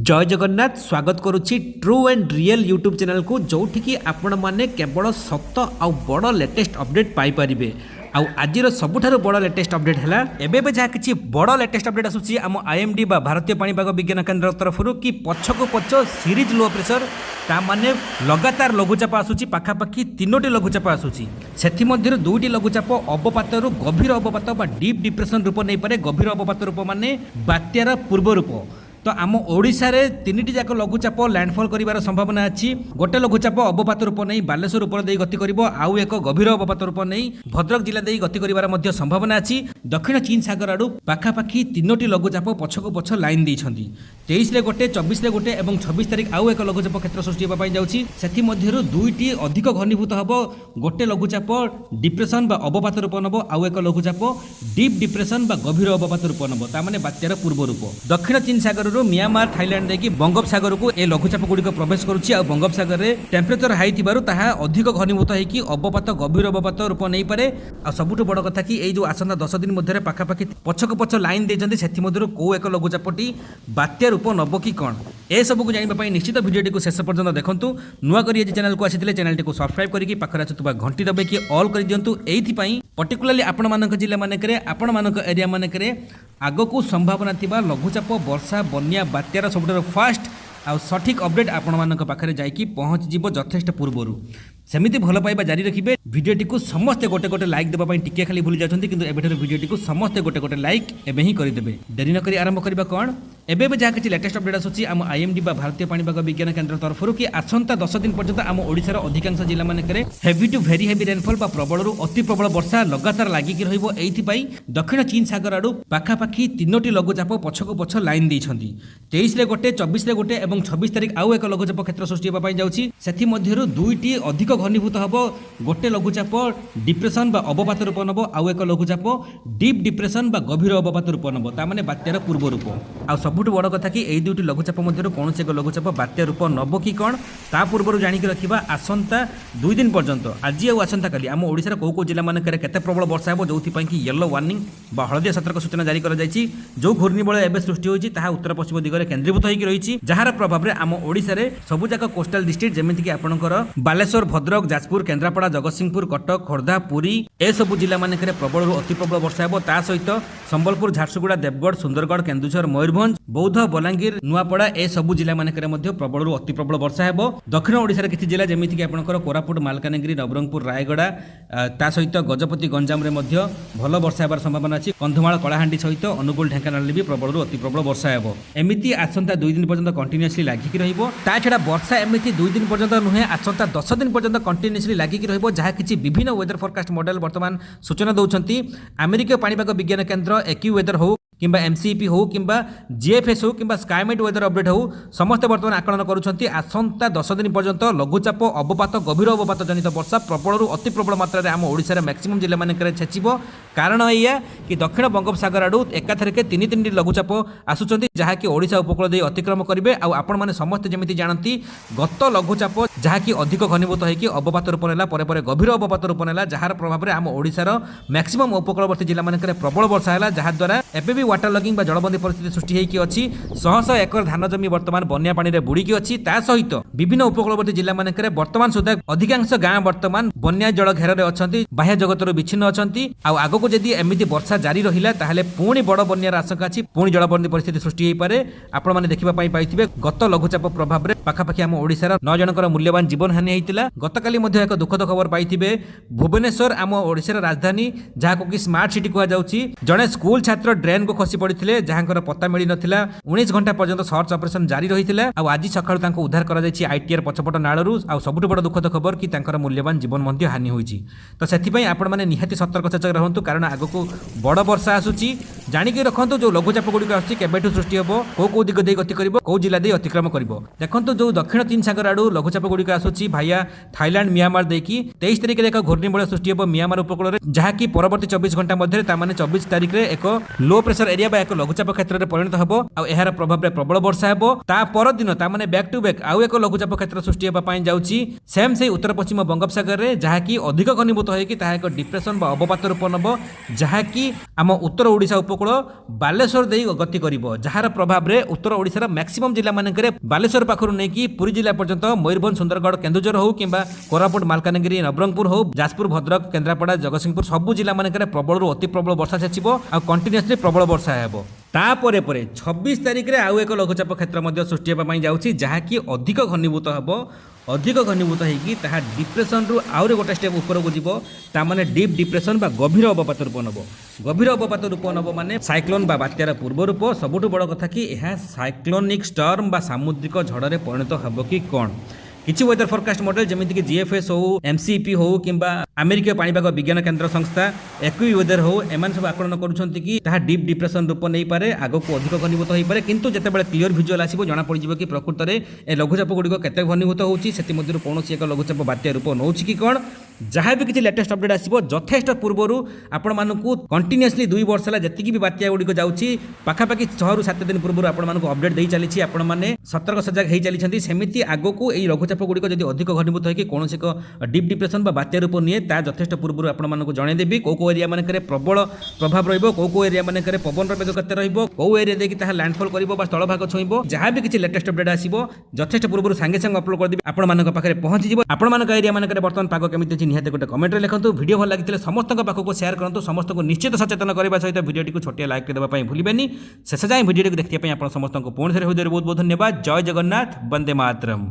जय जगन्नाथ स्वागत करुच्ची true and real YouTube channel को जोठिकी आपण माने केवल सत आ बड़ लेटेस्ट अपडेट पाई परिबे। आज सबुठारु बड़ लेटेस्ट अपडेट है एबे जहाँ किसी बड़ लेटेस्ट अपडेट आसूची आम आईएमडी बा भारतीय पाणीपाग विज्ञान केन्द्र तरफ कि पछक पछ सीरीज लो प्रेशर ता माने लगातार लघुचाप आसूची पाखापाखि 3टी लघुचाप आसूची सेथि मध्यरु 2टी लघुचाप अवपातरु गभीर अवपात बा डीप डिप्रेशन रूप नहीं पारे। गभीर अवपात रूप माने बात्यार पूर्व रूप। तो आम ओडिशा रे 3टी जाक लघुचाप लैंडफॉल करिवार संभावना अछि। गोटे लघुचाप अवपात रूप नहीं बालेश्वर उपर देई गति करिवो, आउ एक गभीर अवपात रूप नहीं भद्रक जिला देई गति करिवार मध्य संभावना अछि। दक्षिण चीन सागर आडू पाखापाखि 3टी लघुचाप पछक पछ लाइन देइछंती। 23 रे गोटे 24 रे गोटे एवं 26 तारिख आउ एक लघुचाप क्षेत्र सृष्टि होबा पई जाउछि। सेथि मध्यरु 2टी अधिक घनीभूत हबो। गोटे लघुचाप डिप्रेशन बा अवपात रूप नबो, आउ एक लघुचाप डीप डिप्रेशन बा गभीर अवपात रूप नबो, ता माने बात्यार पूर्व रूप। दक्षिण चीन सागर म्यांमार थाईलैंड देखि बंगोपसागर को ए लघुचाप गुड़िक प्रवेश करुच्ची। आ बंगोपसागर रे टेम्परेचर हाई थिबारु ताहा अधिक घनीभूत होइकी अवपात गभीर अवपात रूप नहीं पारे। आ सबुठु बड़ कथा कि ए जो आसंता 10 दिन मध्य पाखापाखि पछक पछ लाइन देइछन्ती सेथि मध्यरु को एक लघुचापटी बात्या रूप नबो कि कोन ए सबको जानिबा पई निश्चित वीडियोटी को शेष पर्यंत देखंतु। नुआ करी ए चैनल को आसीथिले चैनल को सब्सक्राइब करिकि पाखरे आछुतबा घंटी दबे कि ऑल कर दियंतु। एथि पई पर्टिकुलरली आपण मानक जिल्ला मानकरे आपण मानक एरिया मानकरे आगको संभावना थिबा लघुचाप वर्षा बन्या बात्यार सबुठारु फास्ट आ सठिक अपडेट आपण मानक पाखरे जाइकी पहुँच जीव यथेष्ट पूर्वरु। सेमिति भल पाइबा जारी रखिबे। वीडियोटी को समस्ते गोटे गोटे लाइक देबा पई टिके खाली भूली जाछंती, किंतु एबेठर वीडियोटी को समस्ते गोटे गोटे लाइक एबे ही करि देबे। देरी न करी आरंभ करिबा कोन एबे जहाँ किसी लेटेस्ट अपडेट आसूची आम आईएमडी बा भारतीय पाणीपाग विज्ञान केन्द्र तरफ कि आसंता 10 दिन पर्यंत आम ओडिशार अधिकांश जिला मानकरे heavy to very heavy rainfall बा प्रबल अति प्रबल वर्षा लगातार लागिकी रहिबो। एइथिपाई दक्षिण चीन सागर आडू पाखापाखि 3टी लघुचाप पछक पछ लाइन देइछंती। 23 रे गोटे 24 रे गोटे एवं 26 तारिख आउ एक लघुचाप क्षेत्र सृष्टि होबा पई जाउची। सेथि मध्यरु 2टी अधिक घनीभूत हबो। गोटे लघुचाप डिप्रेशन बा अवपात रूप नबो, आउ एक लघुचाप डीप डिप्रेशन बा गभीर अवपात रूप नबो, ता माने बात्यार पूर्व रूप। आ सबुठु बड़ कथा कि एई 2टी लघुचाप मध्यरु कोनसे एक लघुचाप बात्या रूप नबो कि कोन ता पूर्वरु जानिक रखिबा। आसंता 2 दिन पर्यंत आज आ आसंता काली आम ओडिशार को जिला मानकरे केते प्रबल वर्षा हेबो, जोथि पई कि येलो वार्निंग बा हळदिया सतर्क सूचना जारी करा जायछि। जो घूर्णिबळ एबे सृष्टि होइछि ताहा उत्तर पश्चिम दिगरे केंद्रीभूत होइकि रहिछि, जहार प्रभाव रे आम ओडिसा रे सबु जाक कोस्टल डिस्ट्रिक्ट जेमिति कि आपणकर बालेश्वर भद्रक जाजपुर केन्द्रापड़ा जगतसिंहपुर कटक खोर्धा पुरी ए सबु जिला मानकरे प्रबल अति प्रबल वर्षा हेबो। ता सहित संबलपुर झारसुगुड़ा देवगढ़ सुंदरगढ़ केन्दुझर मयूरभंज बौद्ध बलांगीर नुआपड़ा ए सबु जिला मानकरे मध्य प्रबल अति प्रबल वर्षा हेबो। दक्षिण ओडिशार किछि जिला जेमिति कि आपणकर कोरापुट मालकानगिरी नवरंगपुर रायगड़ा ता सहित गजपति गंजाम रे मध्य भल वर्षा हेबार संभावना अछि। कंधमाल कलाहांडी सहित अनुगुल ढेंकानाल भी प्रबल अति प्रबल वर्षा हेबो। एमिति आसंता 2 दिन पर्यंत कंटिन्यूअसली लागिकी रहिबो। ता छडा वर्षा एमिति 2 दिन पर्यंत नुहे आसंता 10 दिन पर्यंत कंटिन्यूअसली लागिकी रहिबो, जहा किछि विभिन्न वेदर फोरकास्ट मॉडल वर्तमान सूचना दउछंती। अमेरिका पाणीपाग विज्ञान केन्द्र एक्यू वेदर हो किंबा एमसीपी हो किंबा जीएफएस हो किंबा स्काईमेट वेदर अपडेट हो समस्त वर्तमान आकलन करुछंती। आसंता 10 दिन पर्यंत लघुचाप अवपात गभीर अवपात जनित वर्षा प्रबल अति प्रबल मात्रा रे आम ओडिसा रे मैक्सिमम जिला मानकरे छेचिबो। कारण एया कि दक्षिण बंगोपसागर आडू एकाथरके 3 लघुचाप आसुचंती, जहा कि ओडिशा उपकूल दे अतिक्रम करिवे। आ आपण माने समस्त जेमिति जानंती गत लघुचाप जहा कि अधिक घनीभूत होइकी अवपात रूप नेला परे परे गभीर अवपात रूप नेला, जहार प्रभाव रे आम ओडिसा रो मैक्सिमम उपकूलवर्ती जिला मानकरे प्रबल वर्षा हैला, जहा द्वारा एबे वाटर लगिंग बा जलबंदी परिस्थिति सृष्टि होइकी अछि। 100 एकर धान जमी वर्तमान बन्या पानी रे बुड़ीकी अछि। ता सहित विभिन्न उपकूलवर्ती जिला मानकरे वर्तमान सुधा अधिकांश गाँ वर्तमान बन्या जल घेर रे अछंती, बाह्य जगतरु विच्छिन्न अछंती। आ आगको जदि एमिति वर्षा जारी रहिला ताहाले पुणी बड़ बन्यार आशंका अछि, पुणी जलबंदी परिस्थिति सृष्टि होई पारे। आपण माने देखिबा पई पाइथिबे गत लघुचाप प्रभाव रे पाखापाखि आम ओडिसार 9 जनकर मूल्यवान जीवन हानि हेतिला। गतकाली मध्ये एक दुखद खबर पाइथिबे भुवनेश्वर आम ओडिसार राजधानी जहाको कि स्मार्ट सिटी कुआ जाउची, जणे स्कूल छात्र ड्रेन को खसी पड़िथिले जहांकर पता मिली नथिला। 19 घंटा पर्यंत सर्च ऑपरेशन जारी रहिथिला। आ आज सकाळु तांको उद्धार करा जायछि आईटीआर पछपट नाळरू। आ सबुठ बड़ दुखद खबर कि तांकर मूल्यवान जीवन मध्ये हानि होइछि। तो सेथि पई आपण माने निहाती सतर्क सचेत रहंतु, कारण आगको बड़ वर्षा आसुची। जानिके रखंतु जो लघुचाप गुडी आसुची केबेठु सृष्टि हेबो, को दिग दे गति करिवो, को जिला दे अतिक्रम करिवो। देखंतु जो दक्षिण चीन सागर आड़ू लघुचाप गुड़िक आसूची भाया थाईलैंड म्यांमार देकी 23 तारिख में एक घूर्णिबल सृष्टि हो म्यांमार उपकूल में जहाँकि परवर्ती 24 घंटा मध्य 24 तारिख में एक लो प्रेशर एरिया बा एक लघुचाप क्षेत्र में परिणत हो यार प्रभाव में प्रबल वर्षा हो परदिन ताने बैक टू बैक आउ एक लघुचाप क्षेत्र सृष्टि होगा जाऊँगी सेम से उत्तर पश्चिम बंगोपसागर में जहाँकि अधिक घनीभूत होकर एक डिप्रेशन बा अवपात रूप नब जहाँकि आम उत्तर ओडिशा उपकूल बालेश्वर दे गति कर जार प्रभाव में उत्तर ओडिशार मैक्सिमम जिला मानक बालेश्वर पाखु नहीं पुरी जिला पर्यंत मयूरभंज सुंदरगढ़ केन्दुझर हो कि कोरापुट मालकानगिरी नवरंगपुर हो जाजपुर भद्रक केन्द्रापड़ा जगतसिंहपुर सबू जिला मानक प्रबल अति प्रबल वर्षा छेचिब आ कंटिन्यूअसली प्रबल वर्षा हेबो तापर 26 तारिख में आउ एक लघुचाप क्षेत्र सृष्टि होगा जाऊँगी जहाँकि अधिक घनीभूत हम अधिक घनीभूत होगी डिप्रेशन रु आउरी गोटे स्टेप ऊपर को जीव ताने डीप डिप्रेशन बा गभीर अवपात रूप नब गभीर अवपात रूप नब माने साइक्लोन बा बात्यार पूर्व रूप सबुठ बड़ कथा कि यह साइक्लोनिक स्टर्म बा सामुद्रिक झड़े परिणत हम कि कौन किसी वेदर फोरकास्ट मॉडल जमीक जीएफएस हो एमसीपी हो कि अमेरिका पाणीपाग विज्ञान केन्द्र संस्था एक्वी वेदर हो एम सब आकलन करुँच कि डीप डिप्रेशन रूप नहीं पारे आग को अधिक घनीभूत हो पारे किंतु जितेबाला क्लीयर विजुअल आसो जना पड़ कि प्रकृत में ए लघुचाप गुड़िक केते घनीभूत होती कौन एक लघुचाप बात्या रूप नौ कि कौन जहाँ भी किसी लेटेस्ट अपडेट आसो यथेष्ट पूर्वर आपण मानू कंटिन्यूअसली 2 वर्ष है जी भी बात्या गुड़िक जाऊँगी पाखापाखि 6 ରୁ 7 दिन पूर्व आपण मानू अपडेट दे चली आपण मैंने सतर्क सजग हो चली सेमती आग को यही लघुचाप गुड़िक जब अधिक घनीभूत होकर कौन एक डीप डिप्रेशन बात्या रूप निए यथेष्ट पूर्व आपको जनईदेवी कौ एरिया मानक प्रबल प्रभाव रो एरिया मानक पवन वेग केते रो एरिया देखिए लैंडफॉल कर स्थल भाग छुईब जहाँ भी किसी लेटेस्ट अपडेट आसो यथेष्ट पूर्व सागे सागे अपलोड करदेवी आपण पाखे पहुंची आपण एरिया मानक बर्तमान पाग केमी निहाती गोटे कमेंट लिखु वीडियो भल लगी समस्त पाखक शेयर करूँ समस्त को निश्चित सचेतन करने सहित वीडियो छोटिया लाइक देवाई भूलें शेष जाए वीडियो देखिए आप समस्त को पुणी थे हृदय बहुत बहुत धन्यवाद जय जगन्नाथ वंदे मातरम।